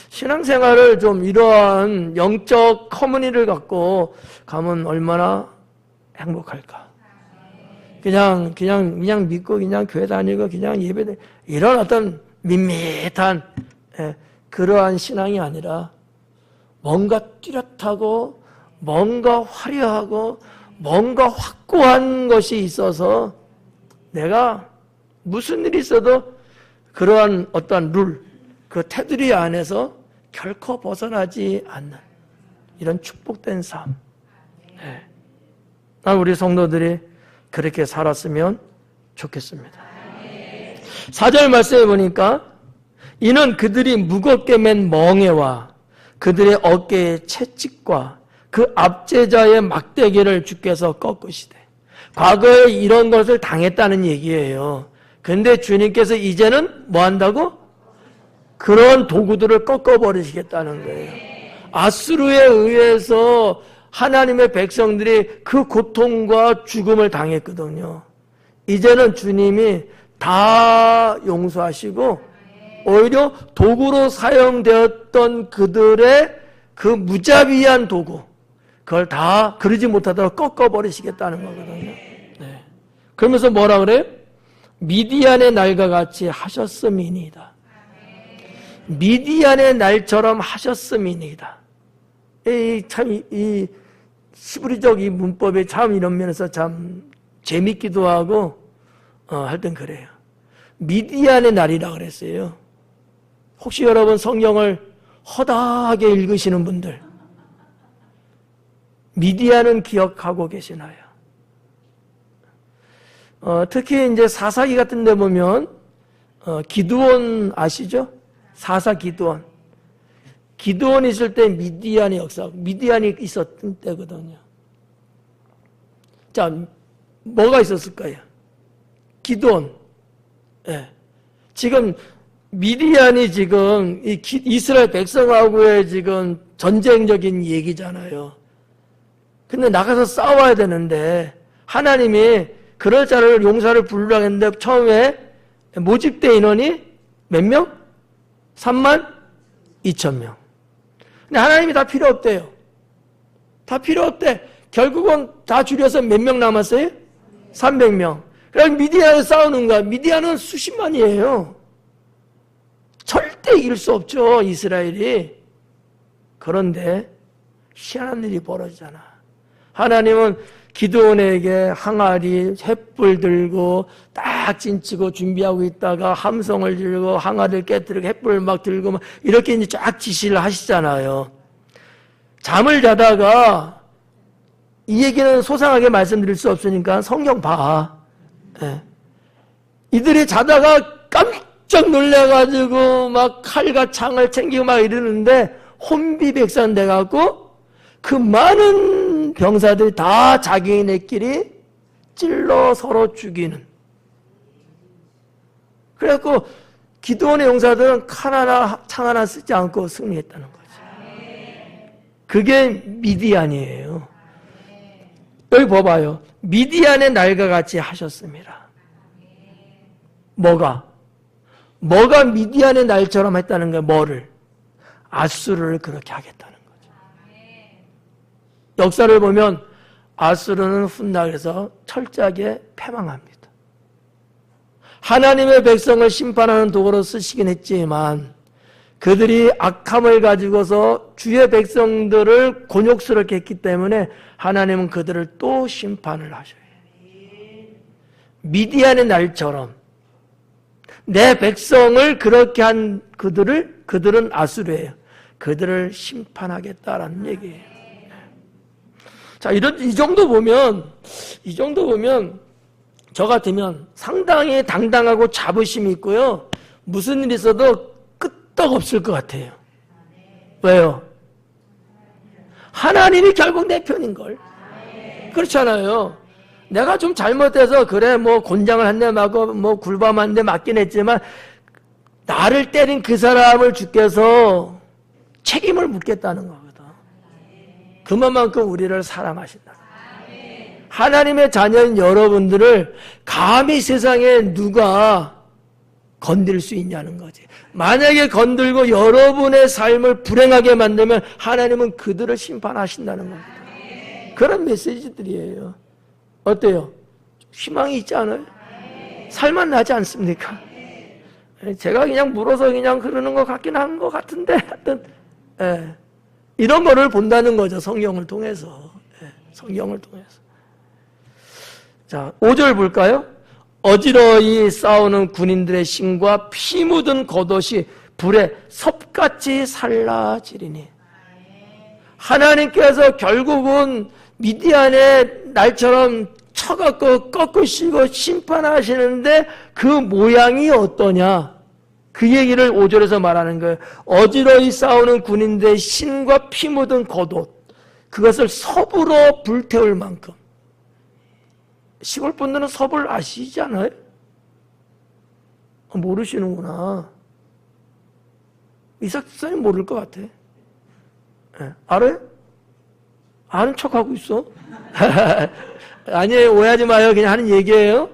신앙생활을 좀 이러한 영적 커뮤니를 갖고 가면 얼마나 행복할까. 그냥 믿고 그냥 교회 다니고 그냥 예배 이런 어떤 밋밋한 그러한 신앙이 아니라 뭔가 뚜렷하고 뭔가 화려하고 뭔가 확고한 것이 있어서 내가 무슨 일이 있어도 그러한 어떤 룰, 그 테두리 안에서 결코 벗어나지 않는 이런 축복된 삶. 난 우리 성도들이 그렇게 살았으면 좋겠습니다. 4절 말씀해 보니까 이는 그들이 무겁게 맨 멍에와 그들의 어깨의 채찍과 그 압제자의 막대기를 주께서 꺾으시되. 과거에 이런 것을 당했다는 얘기예요. 근데 주님께서 이제는 뭐 한다고? 그런 도구들을 꺾어버리시겠다는 거예요. 아수르에 의해서 하나님의 백성들이 그 고통과 죽음을 당했거든요. 이제는 주님이 다 용서하시고 오히려 도구로 사용되었던 그들의 그 무자비한 도구, 그걸 다 그러지 못하도록 꺾어버리시겠다는 거거든요. 네. 그러면서 뭐라 그래요? 미디안의 날과 같이 하셨음이니이다. 미디안의 날처럼 하셨음이니이다. 이 히브리적 이 문법에 참 이런 면에서 참 재밌기도 하고 하여튼 그래요. 미디안의 날이라 그랬어요. 혹시 여러분 성경을 허다하게 읽으시는 분들 미디안은 기억하고 계시나요? 특히 이제 사사기 같은 데 보면 기드온 아시죠? 사사 기드온. 기드온이 있을 때 미디안의 역사, 미디안이 있었던 때거든요. 자, 뭐가 있었을까요? 기드온. 예. 지금 미디안이 지금 이스라엘 백성하고의 지금 전쟁적인 얘기잖아요. 근데 나가서 싸워야 되는데 하나님이 그럴 자를 용사를 부르라고 했는데 처음에 모집대 인원이 몇 명? 32,000명. 근데 하나님이 다 필요 없대요. 다 필요 없대. 결국은 다 줄여서 몇 명 남았어요? 300명. 그럼 미디안에서 싸우는 거야. 미디안은 수십만이에요. 절대 이길 수 없죠, 이스라엘이. 그런데 희한한 일이 벌어지잖아. 하나님은 기드온에게 항아리, 횃불 들고 딱 진치고 준비하고 있다가 함성을 들고 항아리를 깨뜨리고 횃불을 막 들고 막 이렇게 이제 쫙 지시를 하시잖아요. 잠을 자다가 이 얘기는 소상하게 말씀드릴 수 없으니까 성경 봐. 네. 이들이 자다가 깜짝 놀래가지고 막 칼과 창을 챙기고 막 이러는데 혼비백산 돼갖고 그 많은 병사들이 다 자기네끼리 찔러 서로 죽이는. 그래갖고 기드온의 용사들은 칼 하나 창 하나 쓰지 않고 승리했다는 거죠. 그게 미디안이에요. 여기 봐봐요. 미디안의 날과 같이 하셨습니다. 뭐가 미디안의 날처럼 했다는 거예요. 뭐를? 아수르를 그렇게 하겠다는 거죠. 역사를 보면 아수르는 훗날에서 철저하게 패망합니다. 하나님의 백성을 심판하는 도구로 쓰시긴 했지만 그들이 악함을 가지고서 주의 백성들을 곤욕스럽게 했기 때문에 하나님은 그들을 또 심판을 하셔요. 미디안의 날처럼 내 백성을 그렇게 한 그들은 아수르예요. 그들을 심판하겠다라는 얘기예요. 자, 이 정도 보면 저 같으면 상당히 당당하고 자부심이 있고요. 무슨 일이 있어도 끄떡없을 것 같아요. 왜요? 하나님이 결국 내 편인걸. 그렇잖아요. 내가 좀 잘못해서 그래 뭐 곤장을 한 대 맞고 뭐 굴밤 한 대 맞긴 했지만 나를 때린 그 사람을 주께서 책임을 묻겠다는 거거든. 그만큼 우리를 사랑하신다. 하나님의 자녀인 여러분들을 감히 세상에 누가 건들 수 있냐는 거지. 만약에 건들고 여러분의 삶을 불행하게 만들면 하나님은 그들을 심판하신다는 겁니다. 그런 메시지들이에요. 어때요? 희망이 있지 않아요? 살만 나지 않습니까? 제가 그냥 물어서 그냥 그러는 것 같긴 한 것 같은데 하여튼 이런 거를 본다는 거죠. 성경을 통해서. 성경을 통해서. 자, 5절 볼까요? 어지러이 싸우는 군인들의 신과 피 묻은 겉옷이 불에 섭같이 살라지리니. 하나님께서 결국은 미디안의 날처럼 쳐갖고 꺾으시고 심판하시는데 그 모양이 어떠냐? 그 얘기를 5절에서 말하는 거예요. 어지러이 싸우는 군인들의 신과 피 묻은 겉옷, 그것을 섭으로 불태울 만큼. 시골 분들은 섭을 아시지 않아요? 모르시는구나. 이삭 집사님 모를 것 같아. 알아요? 아는 척하고 있어. 아니에요. 오해하지 마요. 그냥 하는 얘기예요.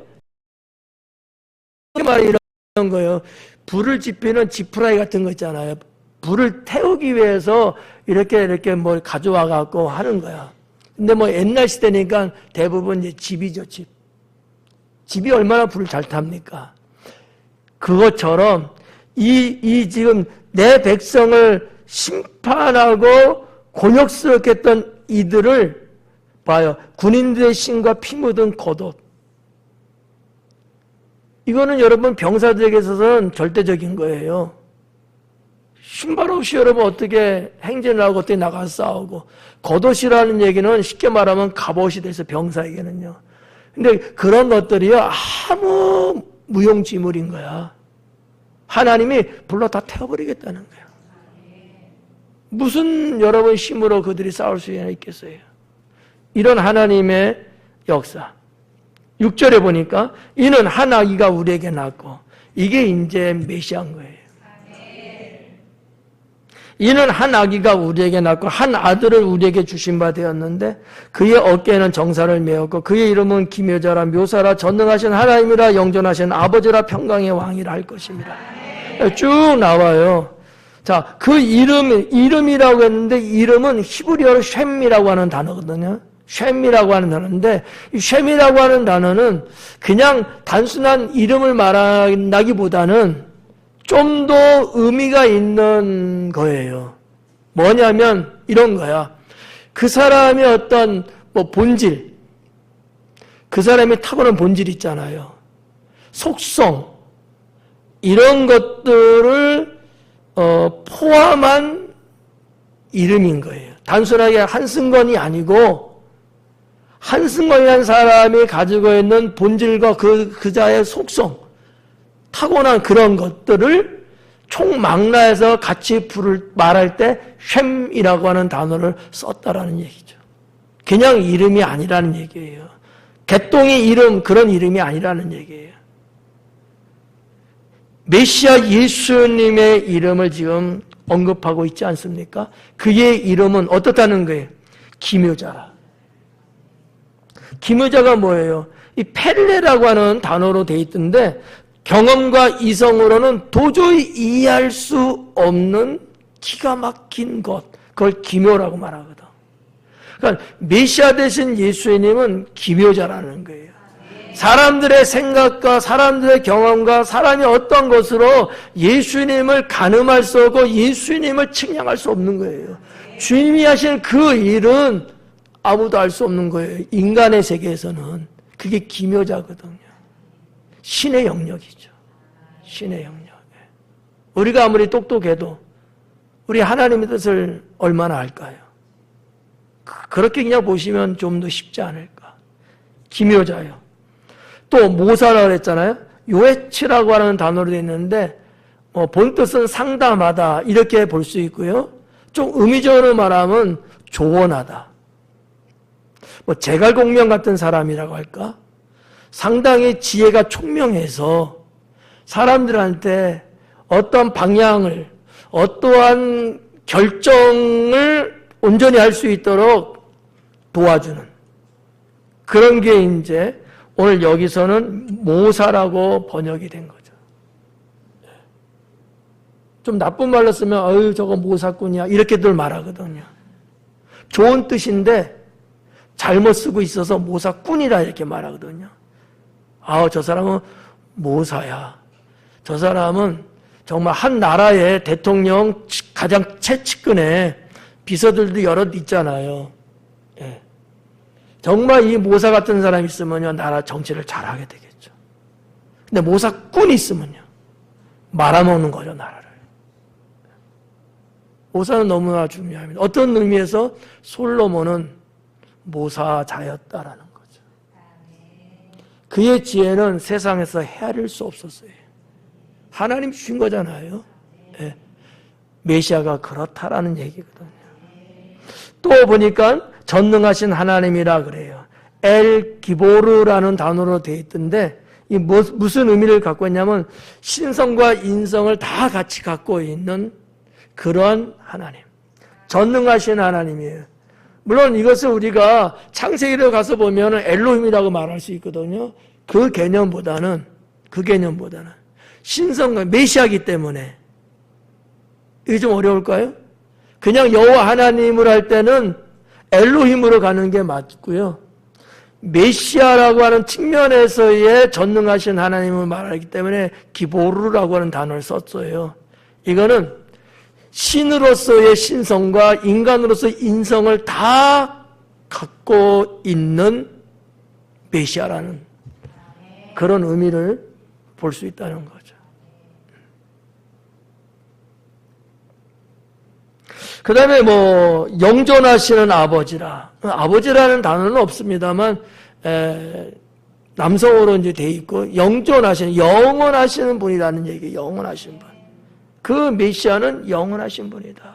이런 거예요. 불을 지피는 지프라이 같은 거 있잖아요. 불을 태우기 위해서 이렇게 뭐 가져와 갖고 하는 거야. 근데 뭐 옛날 시대니까 대부분 이제 집이죠, 집. 집이 얼마나 불을 잘 탑니까? 그것처럼 이 지금 내 백성을 심판하고 곤욕스럽게 했던 이들을 봐요. 군인들의 신과 피 묻은 겉옷. 이거는 여러분 병사들에게 있어서는 절대적인 거예요. 신발 없이 여러분 어떻게 행진을 하고 어떻게 나가서 싸우고, 겉옷이라는 얘기는 쉽게 말하면 갑옷이 돼서 병사에게는요. 근데 그런 것들이요 아무 무용지물인 거야. 하나님이 불러 다 태워버리겠다는 거야. 무슨 여러분 힘으로 그들이 싸울 수 있겠어요? 이런 하나님의 역사. 6절에 보니까 이는 한 아기가 우리에게 낳고, 이게 이제 메시아인 거예요. 이는 한 아기가 우리에게 낳고 한 아들을 우리에게 주신 바 되었는데 그의 어깨에는 정사를 메었고 그의 이름은 기묘자라 묘사라 전능하신 하나님이라 영존하신 아버지라 평강의 왕이라 할 것입니다. 쭉 나와요. 자, 그 이름이라고 했는데 이름은 히브리어로 쉔이라고 하는 단어거든요. 쉔이라고 하는 단어인데 이 쉔이라고 하는 단어는 그냥 단순한 이름을 말한다기보다는 좀 더 의미가 있는 거예요. 뭐냐면 이런 거야. 그 사람의 어떤 뭐 본질, 그 사람의 타고난 본질 있잖아요. 속성, 이런 것들을 포함한 이름인 거예요. 단순하게 한승건이 아니고 한승건이라는 사람이 가지고 있는 본질과 그자의 속성, 타고난 그런 것들을 총망라해서 같이 말할 때 쉔이라고 하는 단어를 썼다라는 얘기죠. 그냥 이름이 아니라는 얘기예요. 개똥의 이름, 그런 이름이 아니라는 얘기예요. 메시아 예수님의 이름을 지금 언급하고 있지 않습니까? 그의 이름은 어떻다는 거예요? 기묘자라. 기묘자가 뭐예요? 이 펠레라고 하는 단어로 돼 있던데 경험과 이성으로는 도저히 이해할 수 없는 기가 막힌 것, 그걸 기묘라고 말하거든. 그러니까 메시아 되신 예수님은 기묘자라는 거예요. 사람들의 생각과 사람들의 경험과 사람이 어떤 것으로 예수님을 가늠할 수 없고 예수님을 측량할 수 없는 거예요. 주님이 하신 그 일은 아무도 알 수 없는 거예요. 인간의 세계에서는 그게 기묘자거든요. 신의 영역이죠. 신의 영역. 우리가 아무리 똑똑해도 우리 하나님의 뜻을 얼마나 알까요? 그렇게 그냥 보시면 좀 더 쉽지 않을까. 기묘자요. 또 모사라고 했잖아요. 요에치라고 하는 단어로 되어 있는데 본 뜻은 상담하다 이렇게 볼 수 있고요. 좀 의미적으로 말하면 조언하다. 제갈공명 같은 사람이라고 할까? 상당히 지혜가 총명해서 사람들한테 어떤 방향을, 어떠한 결정을 온전히 할 수 있도록 도와주는 그런 게 이제 오늘 여기서는 모사라고 번역이 된 거죠. 좀 나쁜 말로 쓰면 어휴 저거 모사꾼이야 이렇게들 말하거든요. 좋은 뜻인데 잘못 쓰고 있어서 모사꾼이라 이렇게 말하거든요. 저 사람은 모사야. 저 사람은 정말 한 나라의 대통령 가장 최측근에 비서들도 여럿 있잖아요. 예. 정말 이 모사 같은 사람이 있으면요, 나라 정치를 잘하게 되겠죠. 근데 모사꾼이 있으면요, 말아먹는 거죠, 나라를. 모사는 너무나 중요합니다. 어떤 의미에서 솔로몬은 모사자였다라는 거죠. 그의 지혜는 세상에서 헤아릴 수 없었어요. 하나님 주신 거잖아요. 네. 메시아가 그렇다라는 얘기거든요. 또 보니까 전능하신 하나님이라 그래요. 엘 기보르라는 단어로 되어 있던데 이 무슨 의미를 갖고 있냐면 신성과 인성을 다 같이 갖고 있는 그런 하나님. 전능하신 하나님이에요. 물론 이것을 우리가 창세기를 가서 보면 엘로힘이라고 말할 수 있거든요. 그 개념보다는 신성과 메시아이기 때문에 이게 좀 어려울까요? 그냥 여호와 하나님을 할 때는 엘로힘으로 가는 게 맞고요. 메시아라고 하는 측면에서의 전능하신 하나님을 말하기 때문에 기보르라고 하는 단어를 썼어요. 이거는 신으로서의 신성과 인간으로서의 인성을 다 갖고 있는 메시아라는 그런 의미를 볼 수 있다는 거죠. 그 다음에 영존하시는 아버지라는 단어는 없습니다만, 남성으로 이제 돼 있고, 영원하시는 분이라는 얘기예요. 영원하신 분. 그 메시아는 영원하신 분이다.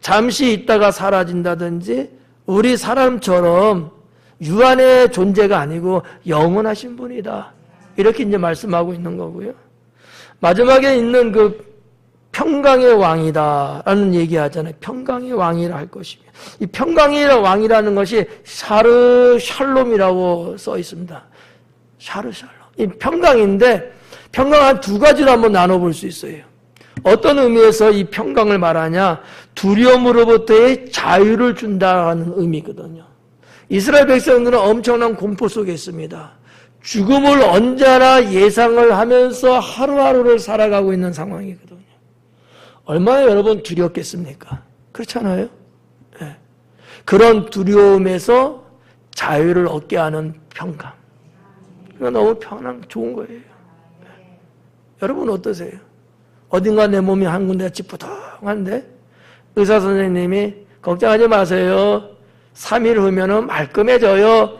잠시 있다가 사라진다든지, 우리 사람처럼 유한의 존재가 아니고 영원하신 분이다. 이렇게 이제 말씀하고 있는 거고요. 마지막에 있는 그 평강의 왕이다라는 얘기 하잖아요. 평강의 왕이라 할 것이며, 이 평강의 왕이라는 것이 샤르 샬롬이라고 써 있습니다. 샤르 샬롬. 이 평강인데 평강 한 두 가지로 한번 나눠볼 수 있어요. 어떤 의미에서 이 평강을 말하냐? 두려움으로부터의 자유를 준다는 의미거든요. 이스라엘 백성들은 엄청난 공포 속에 있습니다. 죽음을 언제나 예상을 하면서 하루하루를 살아가고 있는 상황이거든요. 얼마나 여러분 두렵겠습니까? 그렇잖아요? 네. 그런 두려움에서 자유를 얻게 하는 평강. 그거 너무 편한, 좋은 거예요. 네. 여러분 어떠세요? 어딘가 내 몸이 한 군데가 찌뿌둥한데 의사 선생님이 걱정하지 마세요. 3일 후면은 말끔해져요.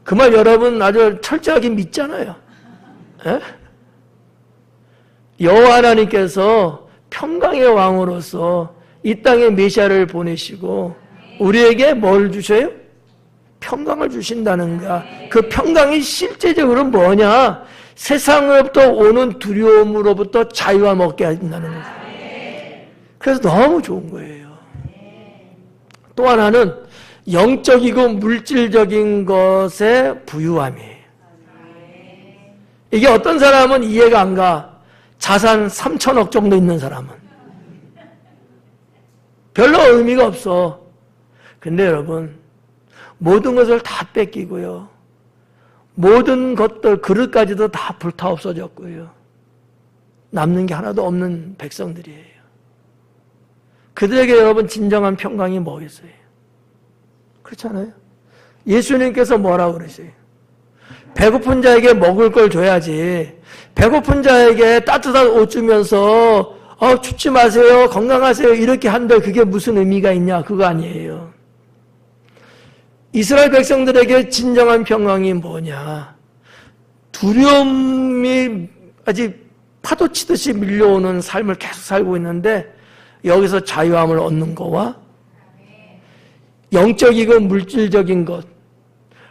그 말 여러분 아주 철저하게 믿잖아요. 네? 여호와 하나님께서 평강의 왕으로서 이 땅에 메시아를 보내시고 우리에게 뭘 주셔요? 평강을 주신다는가. 그 평강이 실제적으로 뭐냐? 세상으로부터 오는 두려움으로부터 자유함 얻게 한다는 거예요. 그래서 너무 좋은 거예요. 또 하나는 영적이고 물질적인 것의 부유함이에요. 이게 어떤 사람은 이해가 안 가. 자산 3천억 정도 있는 사람은 별로 의미가 없어. 근데 여러분 모든 것을 다 뺏기고요, 모든 것들 그릇까지도 다 불타 없어졌고요, 남는 게 하나도 없는 백성들이에요. 그들에게 여러분 진정한 평강이 뭐겠어요? 그렇잖아요. 예수님께서 뭐라고 그러세요? 배고픈 자에게 먹을 걸 줘야지. 배고픈 자에게 따뜻한 옷 주면서 춥지 마세요, 건강하세요 이렇게 한들 그게 무슨 의미가 있냐? 그거 아니에요. 이스라엘 백성들에게 진정한 평강이 뭐냐? 두려움이 아직 파도치듯이 밀려오는 삶을 계속 살고 있는데 여기서 자유함을 얻는 거와 영적이고 물질적인 것,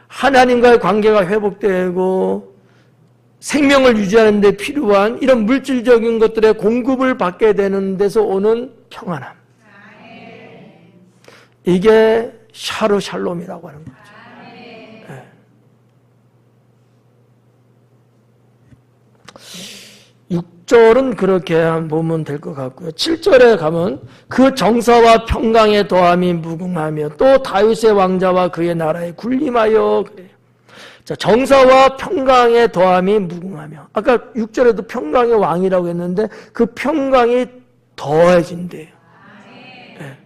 하나님과의 관계가 회복되고 생명을 유지하는 데 필요한 이런 물질적인 것들의 공급을 받게 되는 데서 오는 평안함. 이게 샤르 샬롬이라고 하는 거죠. 네. 6절은 그렇게 보면 될 것 같고요. 7절에 가면 그 정사와 평강의 더함이 무궁하며 또 다윗의 왕자와 그의 나라에 군림하여 그래요. 자, 정사와 평강의 더함이 무궁하며, 아까 6절에도 평강의 왕이라고 했는데 그 평강이 더해진대요. 네.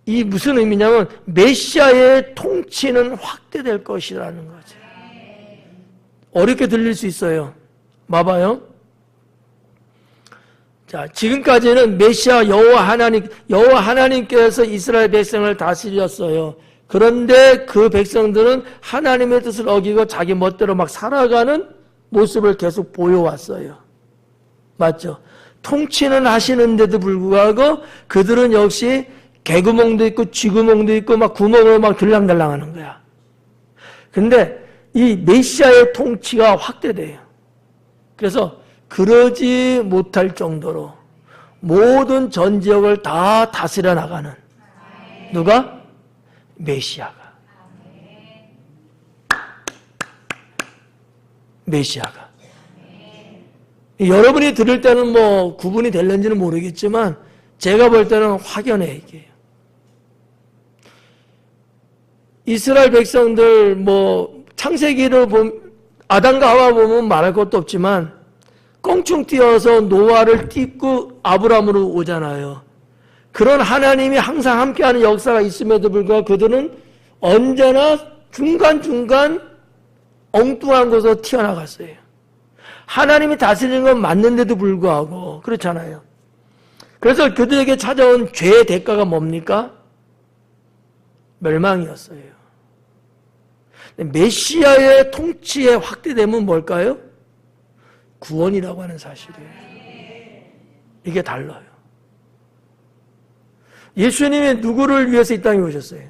이 무슨 의미냐면 메시아의 통치는 확대될 것이라는 거죠. 어렵게 들릴 수 있어요. 봐봐요. 자, 지금까지는 메시아 여호와 하나님께서 이스라엘 백성을 다스렸어요. 그런데 그 백성들은 하나님의 뜻을 어기고 자기 멋대로 막 살아가는 모습을 계속 보여왔어요. 맞죠? 통치는 하시는데도 불구하고 그들은 역시 개구멍도 있고 쥐구멍도 있고 막 구멍으로 막 들랑달랑 하는 거야. 근데 이 메시아의 통치가 확대돼요. 그래서 그러지 못할 정도로 모든 전 지역을 다 다스려 나가는 누가? 메시아가. 메시아가. 여러분이 들을 때는 뭐 구분이 될는지는 모르겠지만 제가 볼 때는 확연해 얘기해요. 이스라엘 백성들 창세기를 보면 아담과 하와 보면 말할 것도 없지만 껑충 뛰어서 노아를 딛고 아브라함으로 오잖아요. 그런 하나님이 항상 함께하는 역사가 있음에도 불구하고 그들은 언제나 중간중간 엉뚱한 곳으로 튀어나갔어요. 하나님이 다스리는 건 맞는데도 불구하고 그렇잖아요. 그래서 그들에게 찾아온 죄의 대가가 뭡니까? 멸망이었어요. 메시아의 통치에 확대되면 뭘까요? 구원이라고 하는 사실이에요. 이게 달라요. 예수님이 누구를 위해서 이 땅에 오셨어요?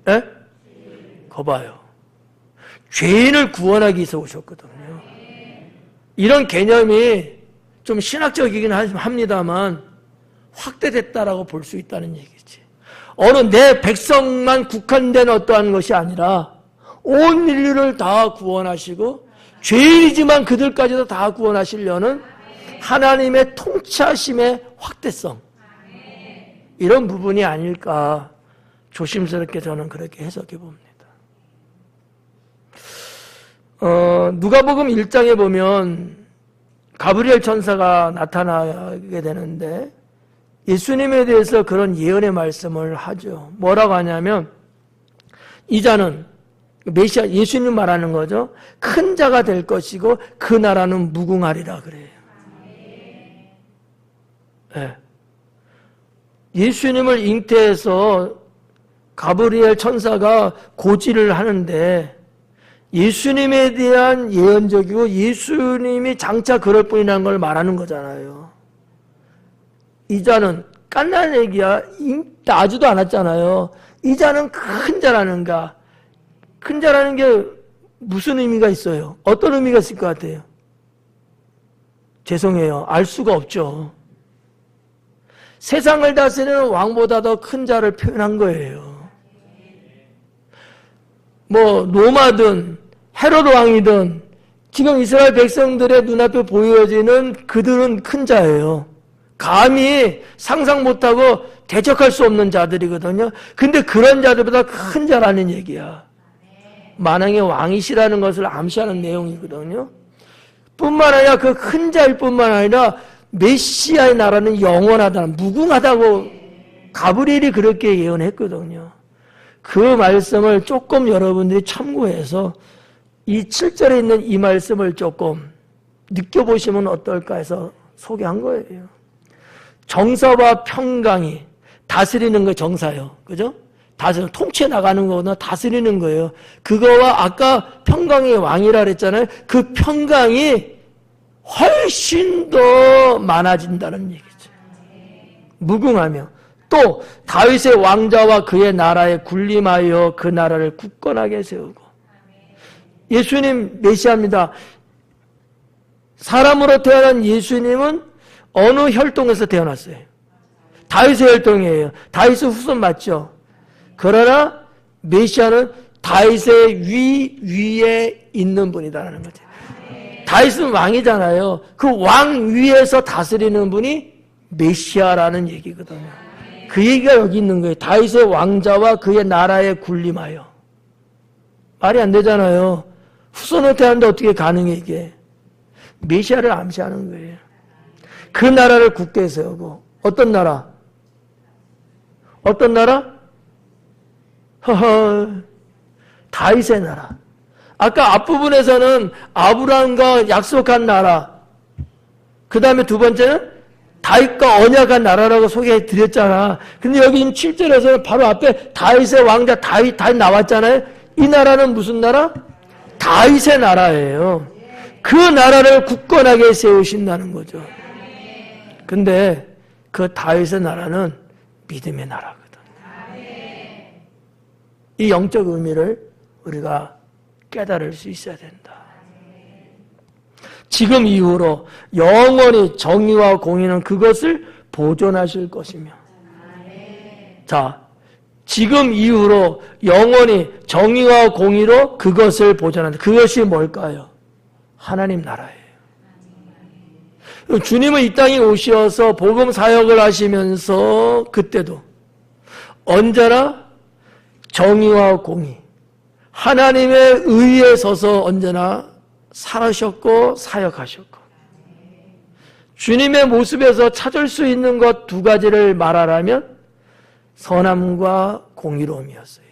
예? 거봐요. 죄인을 구원하기 위해서 오셨거든요. 이런 개념이 좀 신학적이긴 합니다만 확대됐다라고 볼 수 있다는 얘기지. 어느 내 백성만 국한된 어떠한 것이 아니라 온 인류를 다 구원하시고 죄인이지만 그들까지도 다 구원하시려는 하나님의 통치하심의 확대성, 이런 부분이 아닐까 조심스럽게 저는 그렇게 해석해 봅니다. 누가복음 1장에 보면 가브리엘 천사가 나타나게 되는데 예수님에 대해서 그런 예언의 말씀을 하죠. 뭐라고 하냐면 이 자는 메시아 예수님 말하는 거죠. 큰 자가 될 것이고 그 나라는 무궁하리라 그래요. 네. 예수님을 잉태해서 가브리엘 천사가 고지를 하는데 예수님에 대한 예언적이고 예수님이 장차 그럴 뿐이라는 걸 말하는 거잖아요. 이 자는 깐난 얘기야. 나지도 않았잖아요. 이 자는 큰 자라는가. 큰 자라는 게 무슨 의미가 있어요? 어떤 의미가 있을 것 같아요? 죄송해요. 알 수가 없죠. 세상을 다스리는 왕보다 더 큰 자를 표현한 거예요. 로마든 헤롯 왕이든 지금 이스라엘 백성들의 눈앞에 보여지는 그들은 큰 자예요. 감히 상상 못하고 대적할 수 없는 자들이거든요. 근데 그런 자들보다 큰 자라는 얘기야. 만왕의 왕이시라는 것을 암시하는 내용이거든요. 뿐만 아니라 그 큰 자일 뿐만 아니라 메시아의 나라는 영원하다, 무궁하다고 가브리엘이 그렇게 예언했거든요. 그 말씀을 조금 여러분들이 참고해서 이 7절에 있는 이 말씀을 조금 느껴보시면 어떨까 해서 소개한 거예요. 정사와 평강이 다스리는 거 정사요. 그죠? 통치해 나가는 거나 다스리는 거예요. 그거와 아까 평강의 왕이라 그랬잖아요. 그 평강이 훨씬 더 많아진다는 얘기죠. 무궁하며 또 다윗의 왕자와 그의 나라에 군림하여 그 나라를 굳건하게 세우고. 예수님 메시아입니다. 사람으로 태어난 예수님은 어느 혈통에서 태어났어요? 다윗의 혈통이에요. 다윗의 후손 맞죠? 그러나 메시아는 다윗의 위에 있는 분이다라는 거죠. 다윗은 왕이잖아요. 그 왕 위에서 다스리는 분이 메시아라는 얘기거든요. 그 얘기가 여기 있는 거예요. 다윗의 왕자와 그의 나라에 군림하여. 말이 안 되잖아요. 후손을 태어났는데 어떻게 가능해 이게. 메시아를 암시하는 거예요. 그 나라를 굳게 세우고. 어떤 나라? 어떤 나라? 다윗의 나라. 아까 앞부분에서는 아브라함과 약속한 나라, 그 다음에 두 번째는 다윗과 언약한 나라라고 소개해 드렸잖아. 근데 여기 7절에서는 바로 앞에 다윗의 왕자 다윗 나왔잖아요. 이 나라는 무슨 나라? 다윗의 나라예요. 그 나라를 굳건하게 세우신다는 거죠. 근데 그 다윗의 나라는 믿음의 나라거든. 이 영적 의미를 우리가 깨달을 수 있어야 된다. 지금 이후로 영원히 정의와 공의는 그것을 보존하실 것이며. 자, 지금 이후로 영원히 정의와 공의로 그것을 보존한다. 그것이 뭘까요? 하나님 나라예요. 주님은 이 땅에 오셔서 복음 사역을 하시면서 그때도 언제나 정의와 공의, 하나님의 의에 서서 언제나 살아셨고 사역하셨고, 주님의 모습에서 찾을 수 있는 것 두 가지를 말하라면 선함과 공의로움이었어요.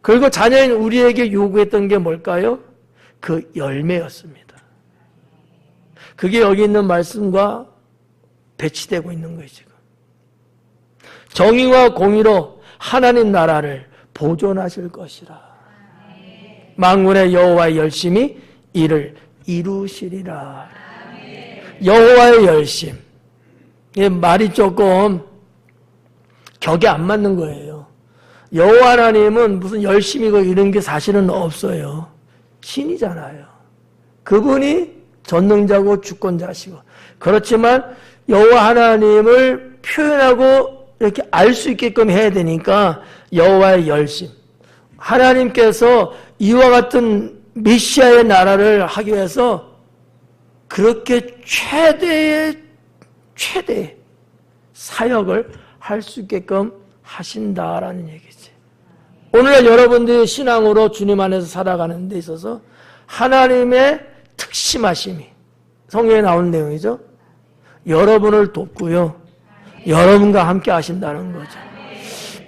그리고 자녀인 우리에게 요구했던 게 뭘까요? 그 열매였습니다. 그게 여기 있는 말씀과 배치되고 있는 거예요, 지금. 정의와 공의로 하나님 나라를 보존하실 것이라. 만군의 여호와의 열심히 이를 이루시리라. 여호와의 열심. 이 말이 조금 격에 안 맞는 거예요. 여호와 하나님은 무슨 열심이고 이런 게 사실은 없어요. 신이잖아요. 그분이 전능자고 주권자시고. 그렇지만 여호와 하나님을 표현하고 이렇게 알 수 있게끔 해야 되니까 여호와의 열심. 하나님께서 이와 같은 메시아의 나라를 하기 위해서 그렇게 최대의 사역을 할 수 있게끔 하신다라는 얘기지. 오늘날 여러분들이 신앙으로 주님 안에서 살아가는 데 있어서 하나님의 특심하심이 성경에 나오는 내용이죠. 여러분을 돕고요. 여러분과 함께 하신다는 거죠.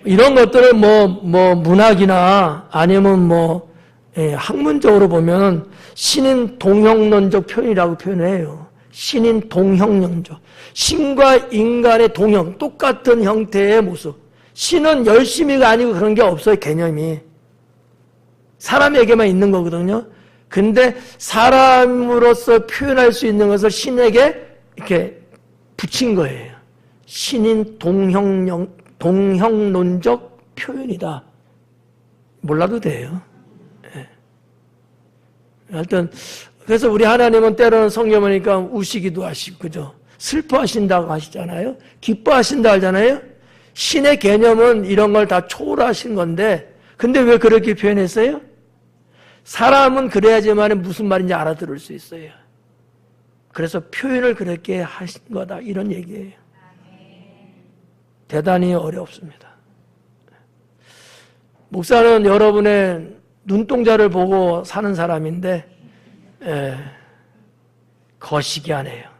이런 것들을 문학이나 아니면 학문적으로 보면 신인 동형론적 표현이라고 표현해요. 신인 동형론적. 신과 인간의 동형, 똑같은 형태의 모습. 신은 열심히가 아니고 그런 게 없어요, 개념이. 사람에게만 있는 거거든요. 근데 사람으로서 표현할 수 있는 것을 신에게 이렇게 붙인 거예요. 신인 동형론적 표현이다. 몰라도 돼요. 네. 하여튼 그래서 우리 하나님은 때로는 성경 보니까 우시기도 하시고, 그죠? 슬퍼하신다고 하시잖아요. 기뻐하신다 하잖아요. 신의 개념은 이런 걸 다 초월하신 건데, 근데 왜 그렇게 표현했어요? 사람은 그래야지만 무슨 말인지 알아들을 수 있어요. 그래서 표현을 그렇게 하신 거다, 이런 얘기예요. 대단히 어렵습니다. 목사는 여러분의 눈동자를 보고 사는 사람인데 거시기하네요.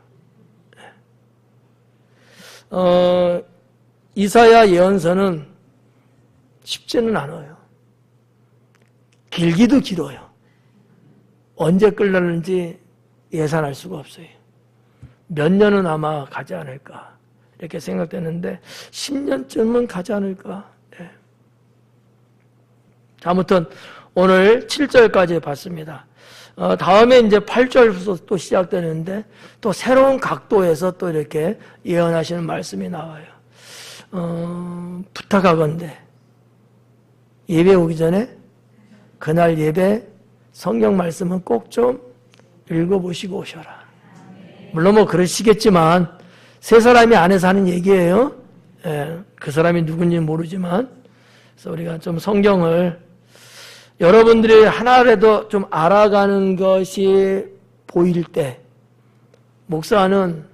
이사야 예언서는 쉽지는 않아요. 길기도 길어요. 언제 끝나는지 예산할 수가 없어요. 몇 년은 아마 가지 않을까 이렇게 생각되는데 10년쯤은 가지 않을까. 네. 아무튼 오늘 7절까지 봤습니다. 다음에 이제 8절부터 또 시작되는데 또 새로운 각도에서 또 이렇게 예언하시는 말씀이 나와요. 부탁하건대 예배 오기 전에 그날 예배 성경 말씀은 꼭 좀 읽어보시고 오셔라. 물론 그러시겠지만 세 사람이 안에서 하는 얘기예요. 그 사람이 누군지 모르지만 그래서 우리가 좀 성경을 여러분들이 하나라도 좀 알아가는 것이 보일 때 목사는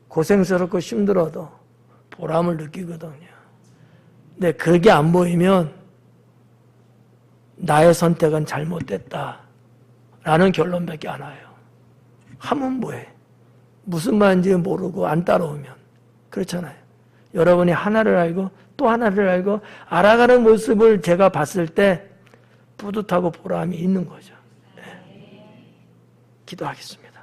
고생스럽고 힘들어도 보람을 느끼거든요. 근데 그게 안 보이면 나의 선택은 잘못됐다 라는 결론밖에 안 와요. 하면 뭐해? 무슨 말인지 모르고 안 따라오면 그렇잖아요. 여러분이 하나를 알고 또 하나를 알고 알아가는 모습을 제가 봤을 때 뿌듯하고 보람이 있는 거죠. 네. 기도하겠습니다.